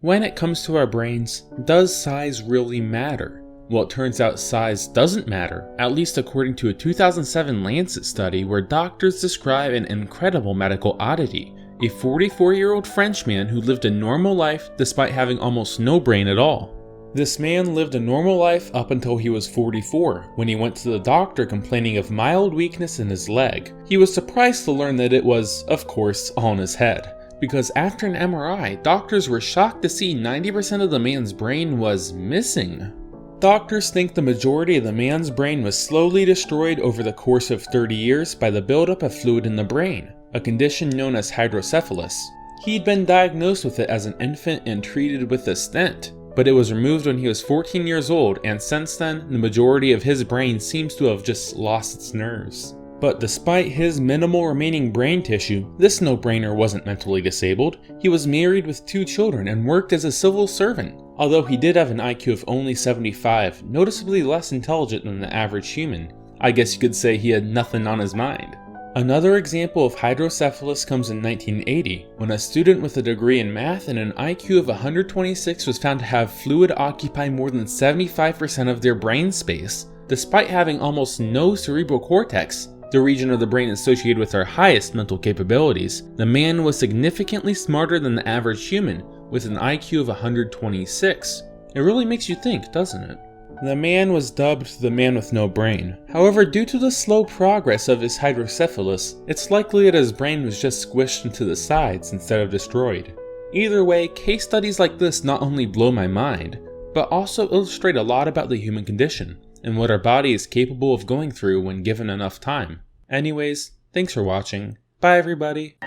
When it comes to our brains, does size really matter? Well, it turns out size doesn't matter, at least according to a 2007 Lancet study where doctors describe an incredible medical oddity: a 44-year-old Frenchman who lived a normal life despite having almost no brain at all. This man lived a normal life up until he was 44, when he went to the doctor complaining of mild weakness in his leg. He was surprised to learn that it was, of course, all in his head, because after an MRI, doctors were shocked to see 90% of the man's brain was missing. Doctors think the majority of the man's brain was slowly destroyed over the course of 30 years by the buildup of fluid in the brain, a condition known as hydrocephalus. He'd been diagnosed with it as an infant and treated with a stent, but it was removed when he was 14 years old, and since then, the majority of his brain seems to have just lost its nerves. But despite his minimal remaining brain tissue, this no-brainer wasn't mentally disabled. He was married with 2 children and worked as a civil servant. Although he did have an IQ of only 75, noticeably less intelligent than the average human. I guess you could say he had nothing on his mind. Another example of hydrocephalus comes in 1980, when a student with a degree in math and an IQ of 126 was found to have fluid occupy more than 75% of their brain space. Despite having almost no cerebral cortex, the region of the brain associated with our highest mental capabilities, the man was significantly smarter than the average human, with an IQ of 126. It really makes you think, doesn't it? The man was dubbed the man with no brain. However, due to the slow progress of his hydrocephalus, it's likely that his brain was just squished into the sides instead of destroyed. Either way, case studies like this not only blow my mind, but also illustrate a lot about the human condition, and what our body is capable of going through when given enough time. Anyways, thanks for watching. Bye everybody.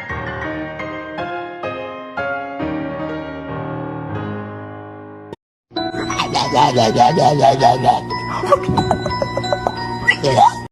Yeah.